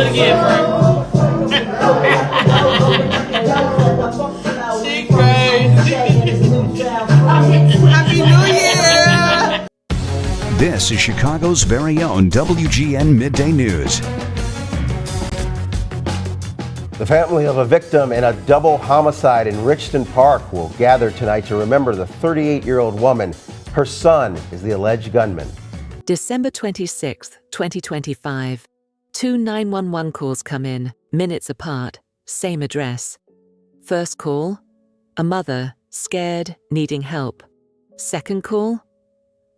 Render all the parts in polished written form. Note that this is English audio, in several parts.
it again, Frank. She crazy. Happy New Year! This is Chicago's very own WGN Midday News. The family of a victim in a double homicide in Richton Park will gather tonight to remember the 38-year-old woman. Her son is the alleged gunman. December 26, 2025. 2 911 calls come in, minutes apart, same address. First call, a mother, scared, needing help. Second call,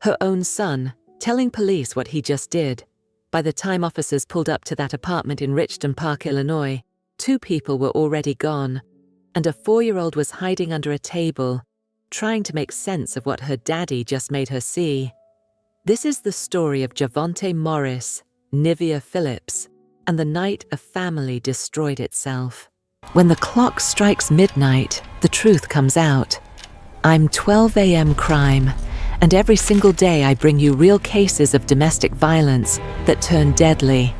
her own son, telling police what he just did. By the time officers pulled up to that apartment in Richton Park, Illinois, 2 people were already gone, and a 4-year-old was hiding under a table, trying to make sense of what her daddy just made her see. This is the story of Javonte Morris, Nivia Phillips, and the night a family destroyed itself. When the clock strikes midnight, the truth comes out. I'm 12 a.m. crime, and every single day I bring you real cases of domestic violence that turn deadly.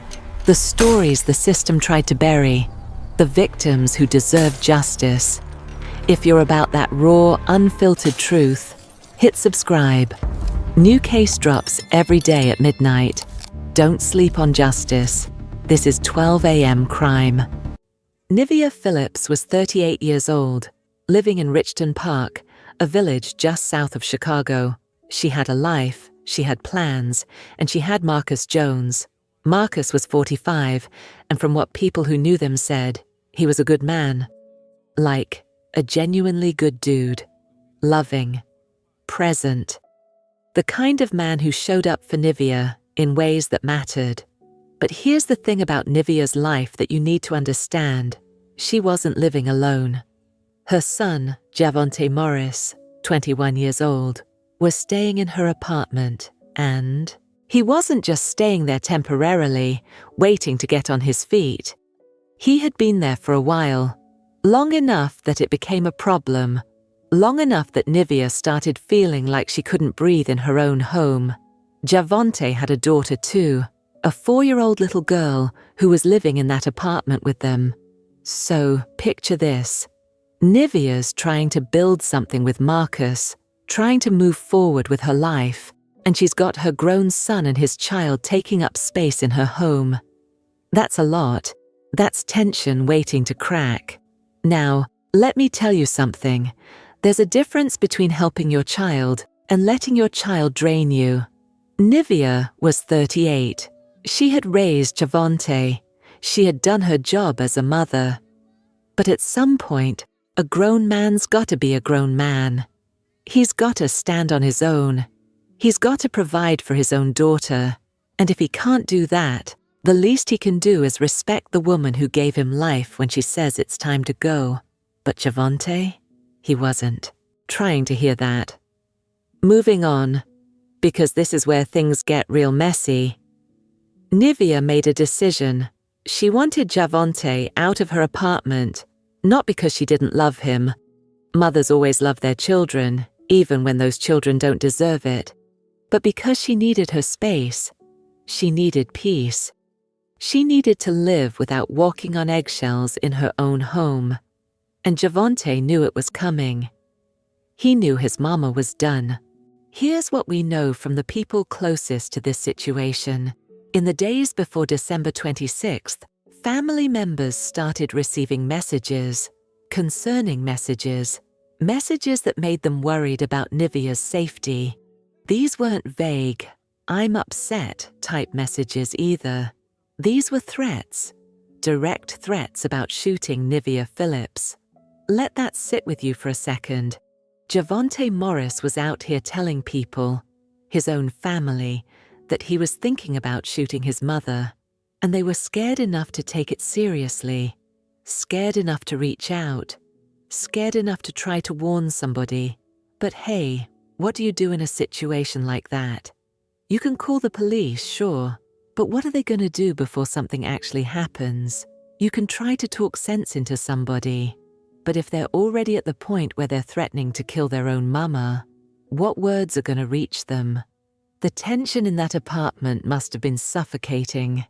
The stories the system tried to bury, the victims who deserve justice. If you're about that raw, unfiltered truth, hit subscribe. New case drops every day at midnight. Don't sleep on justice. This is 12 a.m. crime. Nivia Phillips was 38 years old, living in Richton Park, a village just south of Chicago. She had a life, she had plans, and she had Marcus Jones. Marcus was 45, and from what people who knew them said, he was a good man. Like, a genuinely good dude. Loving. Present. The kind of man who showed up for Nivia in ways that mattered. But here's the thing about Nivia's life that you need to understand. She wasn't living alone. Her son, Javonte Morris, 21 years old, was staying in her apartment, and he wasn't just staying there temporarily, waiting to get on his feet. He had been there for a while, long enough that it became a problem, long enough that Nivia started feeling like she couldn't breathe in her own home. Javonte had a daughter too, a 4-year-old little girl who was living in that apartment with them. So, picture this. Nivia's trying to build something with Marcus, trying to move forward with her life, and she's got her grown son and his child taking up space in her home. That's a lot. That's tension waiting to crack. Now, let me tell you something. There's a difference between helping your child and letting your child drain you. Nivia was 38. She had raised Javonte. She had done her job as a mother. But at some point, a grown man's got to be a grown man. He's got to stand on his own. He's got to provide for his own daughter. And if he can't do that, the least he can do is respect the woman who gave him life when she says it's time to go. But Javonte? He wasn't. Trying to hear that. Moving on, because this is where things get real messy. Nivia made a decision. She wanted Javonte out of her apartment, not because she didn't love him. Mothers always love their children, even when those children don't deserve it. But because she needed her space. She needed peace. She needed to live without walking on eggshells in her own home. And Javonte knew it was coming. He knew his mama was done. Here's what we know from the people closest to this situation. In the days before December 26th, family members started receiving messages, concerning messages that made them worried about Nivia's safety. These weren't vague, "I'm upset" type messages either. These were threats, direct threats about shooting Nivia Phillips. Let that sit with you for a second. Javonte Morris was out here telling people, his own family, that he was thinking about shooting his mother, and they were scared enough to take it seriously, scared enough to reach out, scared enough to try to warn somebody. But hey, what do you do in a situation like that? You can call the police, sure, but what are they going to do before something actually happens? You can try to talk sense into somebody, but if they're already at the point where they're threatening to kill their own mama, what words are going to reach them? The tension in that apartment must have been suffocating.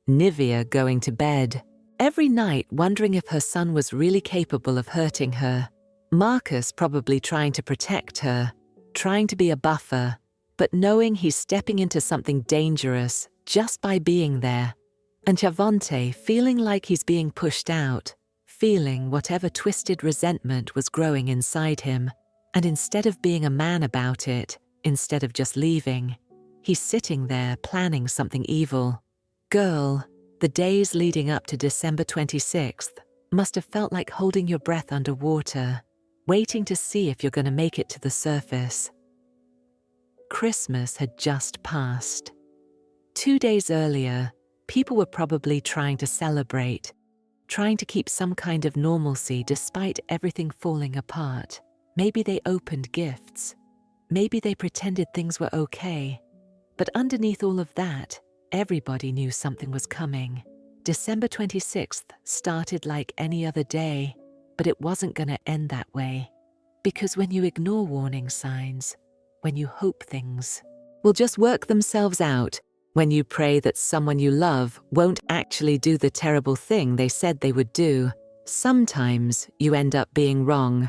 Nivia going to bed, every night wondering if her son was really capable of hurting her. Marcus probably trying to protect her, trying to be a buffer, but knowing he's stepping into something dangerous just by being there. And Javonte feeling like he's being pushed out, feeling whatever twisted resentment was growing inside him. And instead of being a man about it, instead of just leaving, he's sitting there planning something evil. Girl, the days leading up to December 26th must have felt like holding your breath underwater, waiting to see if you're going to make it to the surface. Christmas had just passed. 2 days earlier, people were probably trying to celebrate, trying to keep some kind of normalcy despite everything falling apart. Maybe they opened gifts. Maybe they pretended things were okay. But underneath all of that, everybody knew something was coming. December 26th started like any other day, but it wasn't going to end that way. Because when you ignore warning signs, when you hope things will just work themselves out, when you pray that someone you love won't actually do the terrible thing they said they would do, sometimes you end up being wrong.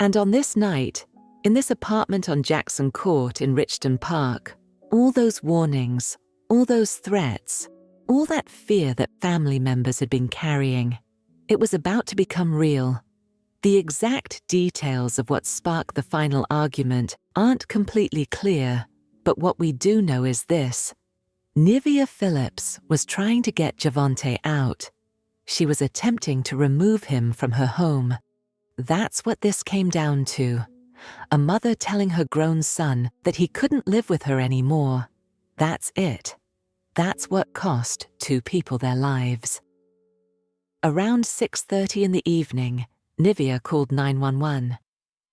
And on this night, in this apartment on Jackson Court in Richton Park, all those warnings, all those threats, all that fear that family members had been carrying, it was about to become real. The exact details of what sparked the final argument aren't completely clear, but what we do know is this. Nivia Phillips was trying to get Javonte out. She was attempting to remove him from her home. That's what this came down to. A mother telling her grown son that he couldn't live with her anymore. That's it. That's what cost 2 people their lives. Around 6:30 in the evening, Nivia called 911.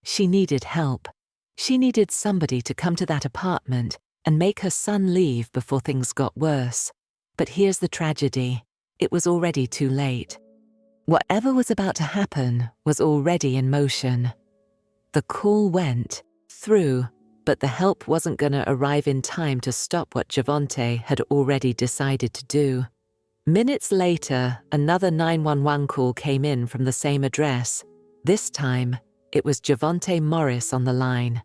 She needed help. She needed somebody to come to that apartment and make her son leave before things got worse. But here's the tragedy. It was already too late. Whatever was about to happen was already in motion. The call went through, but the help wasn't going to arrive in time to stop what Javonte had already decided to do. Minutes later, another 911 call came in from the same address. This time, it was Javonte Morris on the line.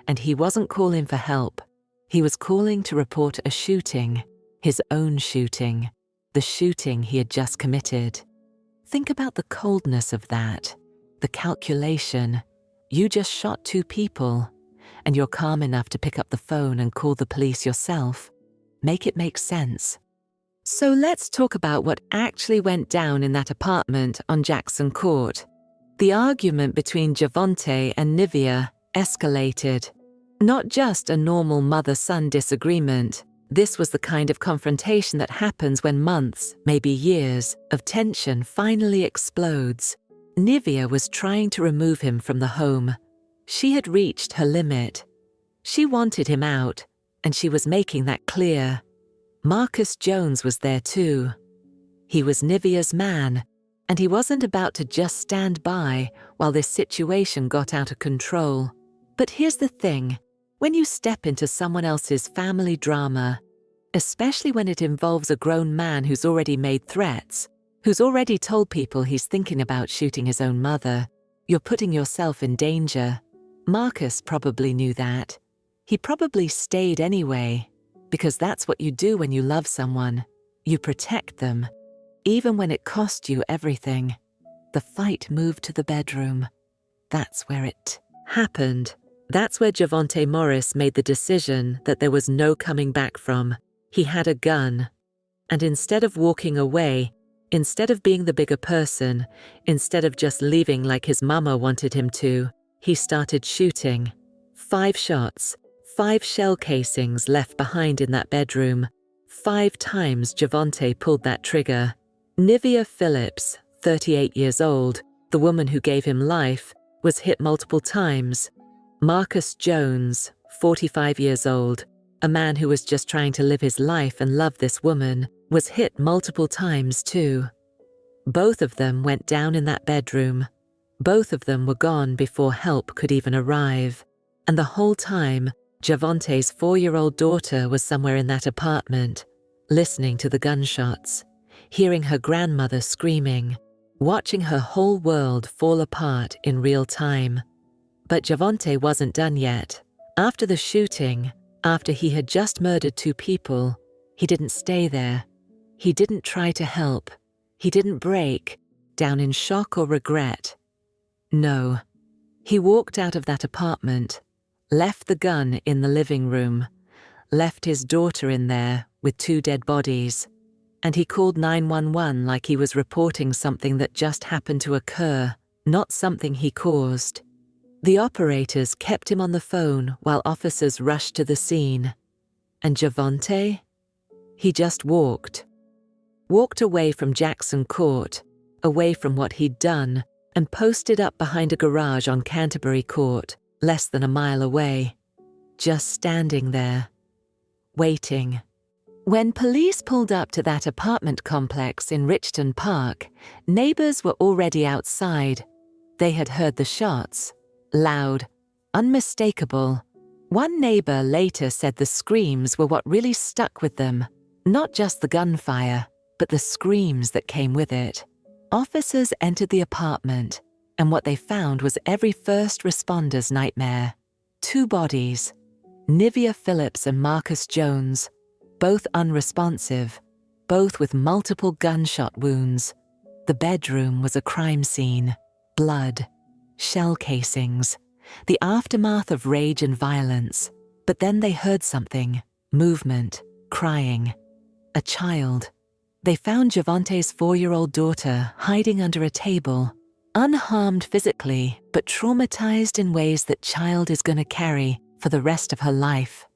And he wasn't calling for help. He was calling to report a shooting, his own shooting, the shooting he had just committed. Think about the coldness of that, the calculation. You just shot 2 people, and you're calm enough to pick up the phone and call the police yourself. Make it make sense. So let's talk about what actually went down in that apartment on Jackson Court. The argument between Javonte and Nivia escalated. Not just a normal mother-son disagreement. This was the kind of confrontation that happens when months, maybe years, of tension finally explodes. Nivia was trying to remove him from the home. She had reached her limit. She wanted him out, and she was making that clear. Marcus Jones was there too. He was Nivia's man, and he wasn't about to just stand by while this situation got out of control. But here's the thing. When you step into someone else's family drama, especially when it involves a grown man who's already made threats, who's already told people he's thinking about shooting his own mother, you're putting yourself in danger. Marcus probably knew that. He probably stayed anyway, because that's what you do when you love someone. You protect them, even when it cost you everything. The fight moved to the bedroom. That's where it happened. That's where Javonte Morris made the decision that there was no coming back from. He had a gun. And instead of walking away, instead of being the bigger person, instead of just leaving like his mama wanted him to, he started shooting. 5 shots, 5 shell casings left behind in that bedroom. 5 times Javonte pulled that trigger. Nivia Phillips, 38 years old, the woman who gave him life, was hit multiple times. Marcus Jones, 45 years old, a man who was just trying to live his life and love this woman, was hit multiple times too. Both of them went down in that bedroom. Both of them were gone before help could even arrive. And the whole time, Javonte's 4-year-old daughter was somewhere in that apartment. listening to the gunshots, hearing her grandmother screaming, watching her whole world fall apart in real time. But Javonte wasn't done yet. After the shooting, after he had just murdered 2 people, he didn't stay there. He didn't try to help. He didn't break down in shock or regret. No. He walked out of that apartment, left the gun in the living room, left his daughter in there with 2 dead bodies, and he called 911 like he was reporting something that just happened to occur, not something he caused. The operators kept him on the phone while officers rushed to the scene. And Javonte? He just walked. Walked away from Jackson Court, away from what he'd done, and posted up behind a garage on Canterbury Court, less than a mile away. Just standing there, waiting. When police pulled up to that apartment complex in Richton Park, neighbors were already outside. They had heard the shots. Loud, unmistakable. One neighbor later said the screams were what really stuck with them. Not just the gunfire, but the screams that came with it. Officers entered the apartment, and what they found was every first responder's nightmare. 2 bodies, Nivia Phillips and Marcus Jones, both unresponsive, both with multiple gunshot wounds. The bedroom was a crime scene. Blood, shell casings, the aftermath of rage and violence. But then they heard something, movement, crying. A child. They found Javonte's 4-year-old daughter hiding under a table, unharmed physically, but traumatized in ways that child is going to carry for the rest of her life.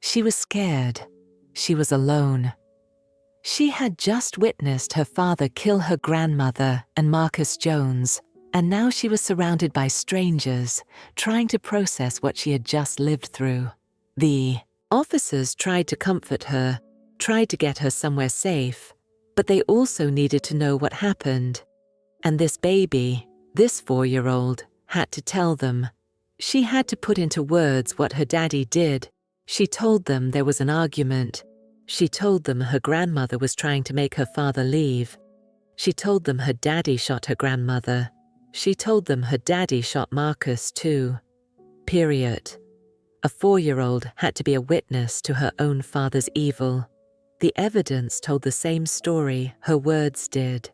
She was scared. She was alone. She had just witnessed her father kill her grandmother and Marcus Jones, and now she was surrounded by strangers, trying to process what she had just lived through. The officers tried to comfort her, tried to get her somewhere safe, but they also needed to know what happened. And this baby, this 4-year-old, had to tell them. She had to put into words what her daddy did. She told them there was an argument. She told them her grandmother was trying to make her father leave. She told them her daddy shot her grandmother. She told them her daddy shot Marcus too. Period. A 4-year-old had to be a witness to her own father's evil. The evidence told the same story her words did.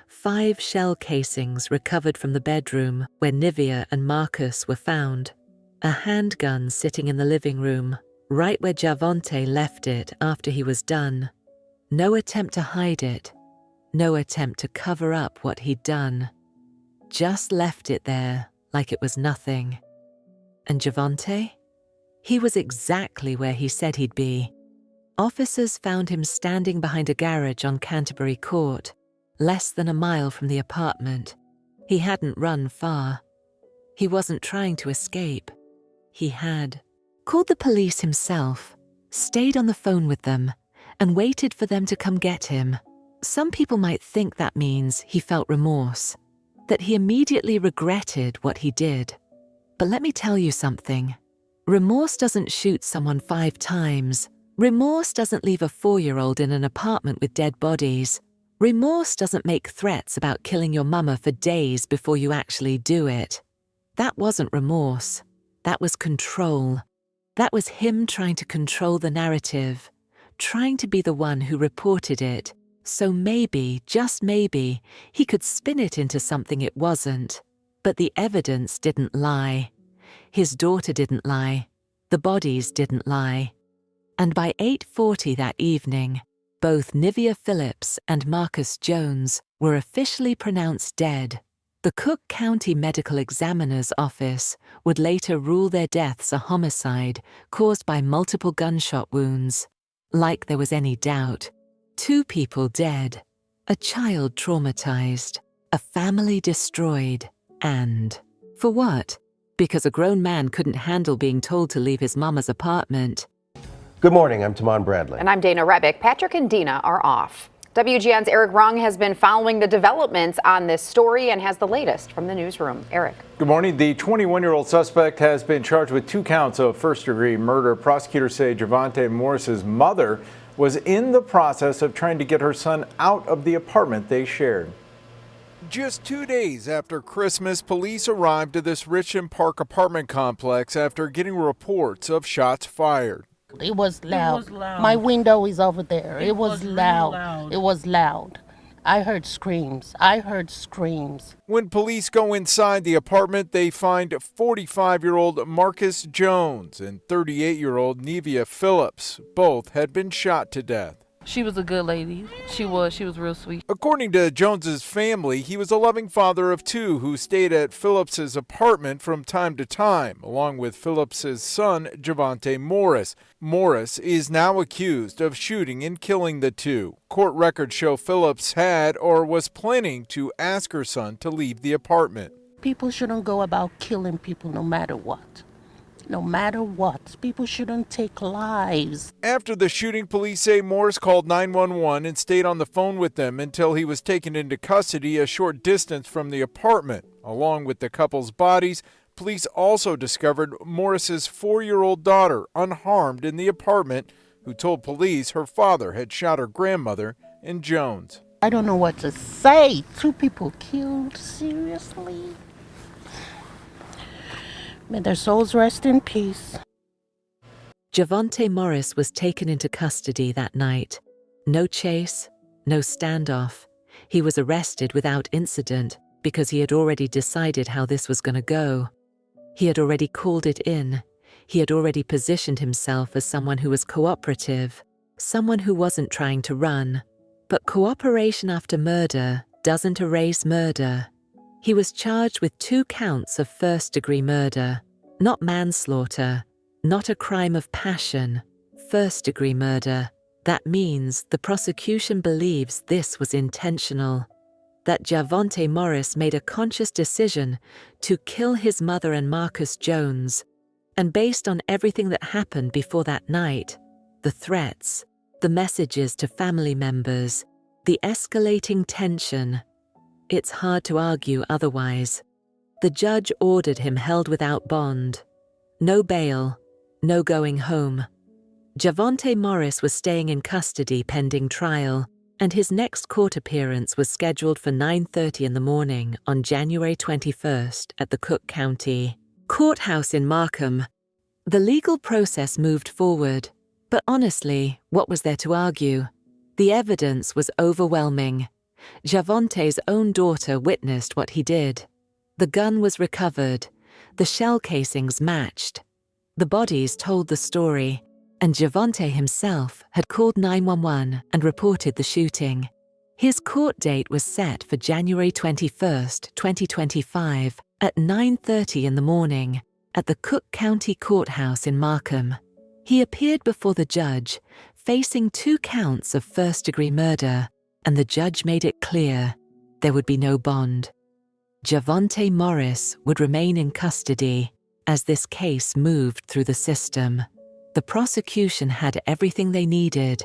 5 shell casings recovered from the bedroom where Nivia and Marcus were found. A handgun sitting in the living room, right where Javonte left it after he was done. No attempt to hide it. No attempt to cover up what he'd done. Just left it there like it was nothing. And Javonte? He was exactly where he said he'd be. Officers found him standing behind a garage on Canterbury Court, less than a mile from the apartment. He hadn't run far. He wasn't trying to escape. He had called the police himself, stayed on the phone with them, and waited for them to come get him. Some people might think that means he felt remorse, that he immediately regretted what he did. But let me tell you something. Remorse doesn't shoot someone 5 times. Remorse doesn't leave a 4-year-old in an apartment with dead bodies. Remorse doesn't make threats about killing your mama for days before you actually do it. That wasn't remorse. That was control. That was him trying to control the narrative, trying to be the one who reported it, so maybe, just maybe, he could spin it into something it wasn't. But the evidence didn't lie. His daughter didn't lie. The bodies didn't lie. And by 8:40 that evening, both Nivia Phillips and Marcus Jones were officially pronounced dead. The Cook County Medical Examiner's Office would later rule their deaths a homicide caused by multiple gunshot wounds. Like there was any doubt. 2 people dead, a child traumatized, a family destroyed, and for what? Because a grown man couldn't handle being told to leave his mama's apartment. Good morning, I'm Tamon Bradley. And I'm Dana Rebick. Patrick and Dina are off. WGN's Eric Rung has been following the developments on this story and has the latest from the newsroom. Eric. Good morning. The 21-year-old suspect has been charged with 2 counts of first-degree murder. Prosecutors say Javonte Morris's mother was in the process of trying to get her son out of the apartment they shared. Just 2 days after Christmas, police arrived at this Richton Park apartment complex after getting reports of shots fired. It was loud. My window is over there. It was loud. It was loud. I heard screams. When police go inside the apartment, they find 45-year-old Marcus Jones and 38-year-old Nivia Phillips. Both had been shot to death. She was a good lady. She was real sweet. According to Jones's family, he was a loving father of two who stayed at Phillips's apartment from time to time, along with Phillips's son, Javonte Morris. Morris is now accused of shooting and killing the two. Court records show Phillips had or was planning to ask her son to leave the apartment. People shouldn't go about killing people no matter what. No matter what, people shouldn't take lives. After the shooting, police say Morris called 911 and stayed on the phone with them until he was taken into custody a short distance from the apartment. Along with the couple's bodies, police also discovered Morris's 4-year-old daughter unharmed in the apartment, who told police her father had shot her grandmother and Jones. I don't know what to say. 2 people killed? Seriously? May their souls rest in peace. Javonte Morris was taken into custody that night. No chase, no standoff. He was arrested without incident because he had already decided how this was going to go. He had already called it in. He had already positioned himself as someone who was cooperative, someone who wasn't trying to run. But cooperation after murder doesn't erase murder. He was charged with 2 counts of first-degree murder, not manslaughter, not a crime of passion, first-degree murder. That means the prosecution believes this was intentional, that Javonte Morris made a conscious decision to kill his mother and Marcus Jones. And based on everything that happened before that night, the threats, the messages to family members, the escalating tension, it's hard to argue otherwise. The judge ordered him held without bond. No bail, no going home. Javonte Morris was staying in custody pending trial, and his next court appearance was scheduled for 9:30 in the morning on January 21st at the Cook County Courthouse in Markham. The legal process moved forward, but honestly, what was there to argue? The evidence was overwhelming. Javonte's own daughter witnessed what he did. The gun was recovered. The shell casings matched. The bodies told the story, and Javonte himself had called 911 and reported the shooting. His court date was set for January 21st, 2025 at 9:30 in the morning at the Cook County Courthouse in Markham. He appeared before the judge, facing 2 counts of first-degree murder, and the judge made it clear there would be no bond. Javonte Morris would remain in custody as this case moved through the system. The prosecution had everything they needed.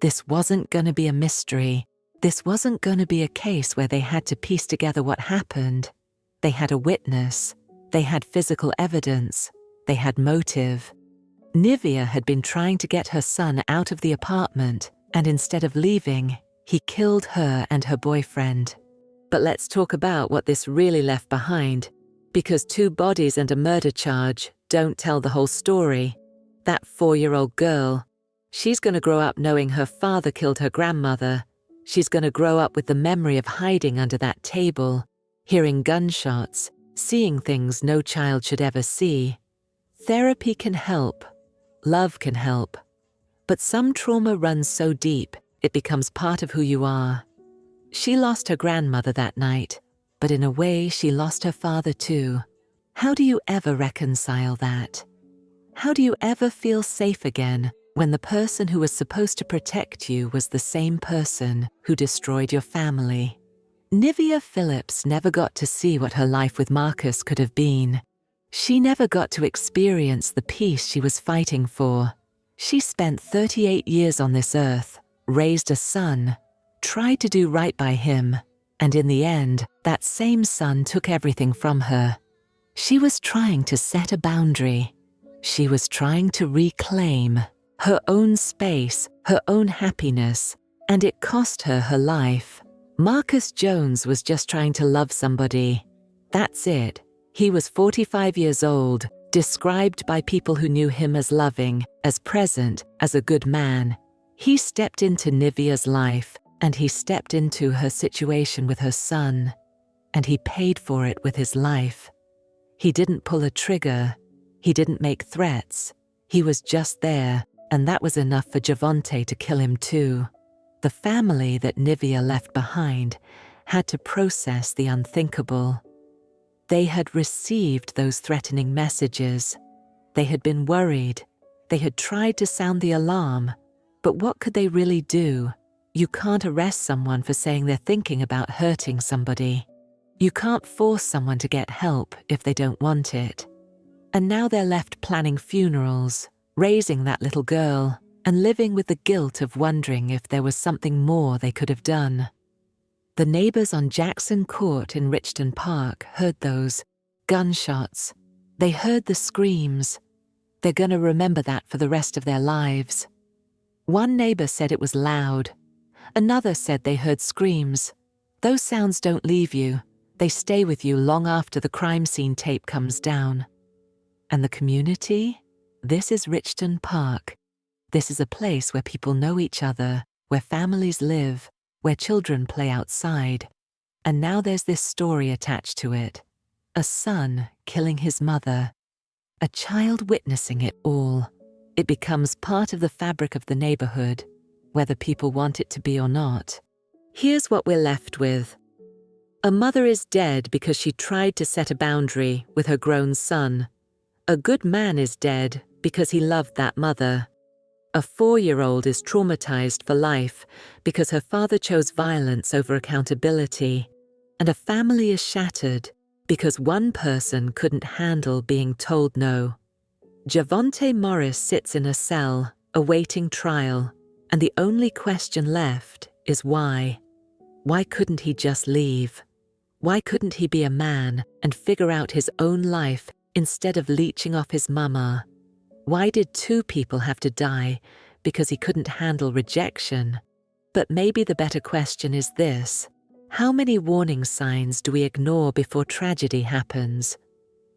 This wasn't going to be a mystery. This wasn't going to be a case where they had to piece together what happened. They had a witness. They had physical evidence. They had motive. Nivia had been trying to get her son out of the apartment, and instead of leaving, he killed her and her boyfriend. But let's talk about what this really left behind, because 2 bodies and a murder charge don't tell the whole story. That 4-year-old girl, she's going to grow up knowing her father killed her grandmother. She's going to grow up with the memory of hiding under that table, hearing gunshots, seeing things no child should ever see. Therapy can help. Love can help. But some trauma runs so deep, it becomes part of who you are. She lost her grandmother that night, but in a way she lost her father too. How do you ever reconcile that? How do you ever feel safe again when the person who was supposed to protect you was the same person who destroyed your family? Nivia Phillips never got to see what her life with Marcus could have been. She never got to experience the peace she was fighting for. She spent 38 years on this earth, raised a son, tried to do right by him, and in the end, that same son took everything from her. She was trying to set a boundary. She was trying to reclaim. her own space, her own happiness, and it cost her her life. Marcus Jones was just trying to love somebody. That's it. He was 45 years old, described by people who knew him as loving, as present, as a good man. He stepped into Nivia's life, and he stepped into her situation with her son, and he paid for it with his life. He didn't pull a trigger. He didn't make threats. He was just there, and that was enough for Javonte to kill him too. The family that Nivia left behind had to process the unthinkable. They had received those threatening messages. They had been worried. They had tried to sound the alarm. But what could they really do? You can't arrest someone for saying they're thinking about hurting somebody. You can't force someone to get help if they don't want it. And now they're left planning funerals, raising that little girl, and living with the guilt of wondering if there was something more they could have done. The neighbors on Jackson Court in Richton Park heard those gunshots. They heard the screams. They're going to remember that for the rest of their lives. One neighbor said it was loud. Another said they heard screams. Those sounds don't leave you. They stay with you long after the crime scene tape comes down. And the community? This is Richton Park. This is a place where people know each other, where families live, where children play outside. And now there's this story attached to it. A son killing his mother. A child witnessing it all. It becomes part of the fabric of the neighborhood, whether people want it to be or not. Here's what we're left with. A mother is dead because she tried to set a boundary with her grown son. A good man is dead because he loved that mother. A 4-year-old is traumatized for life because her father chose violence over accountability. And a family is shattered because one person couldn't handle being told no. Javonte Morris sits in a cell, awaiting trial, and the only question left is why. Why couldn't he just leave? Why couldn't he be a man and figure out his own life instead of leeching off his mama? Why did 2 people have to die because he couldn't handle rejection? But maybe the better question is this: how many warning signs do we ignore before tragedy happens?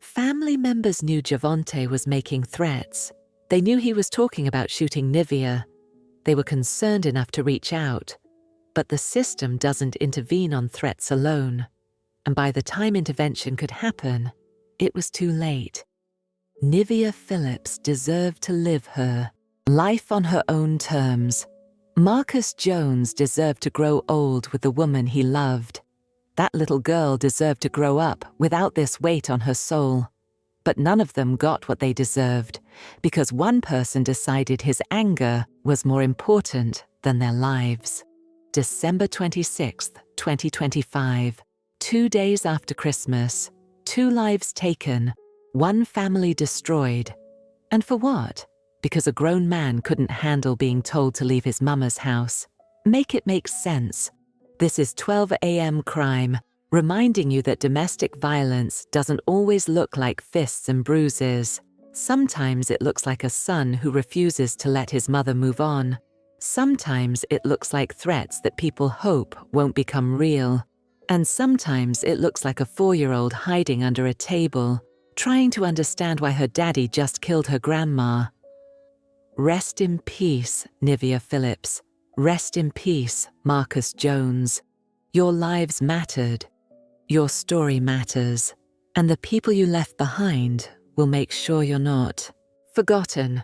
Family members knew Javonte was making threats. They knew he was talking about shooting Nivia. They were concerned enough to reach out. But the system doesn't intervene on threats alone. And by the time intervention could happen, it was too late. Nivia Phillips deserved to live her life on her own terms. Marcus Jones deserved to grow old with the woman he loved. That little girl deserved to grow up without this weight on her soul. But none of them got what they deserved, because one person decided his anger was more important than their lives. December 26th, 2025. 2 days after Christmas, 2 lives taken, 1 family destroyed. And for what? Because a grown man couldn't handle being told to leave his mama's house. Make it make sense. This is 12 a.m. crime, reminding you that domestic violence doesn't always look like fists and bruises. Sometimes it looks like a son who refuses to let his mother move on. Sometimes it looks like threats that people hope won't become real. And sometimes it looks like a 4-year-old hiding under a table, trying to understand why her daddy just killed her grandma. Rest in peace, Nivia Phillips. Rest in peace, Marcus Jones. Your lives mattered. Your story matters. And the people you left behind will make sure you're not forgotten.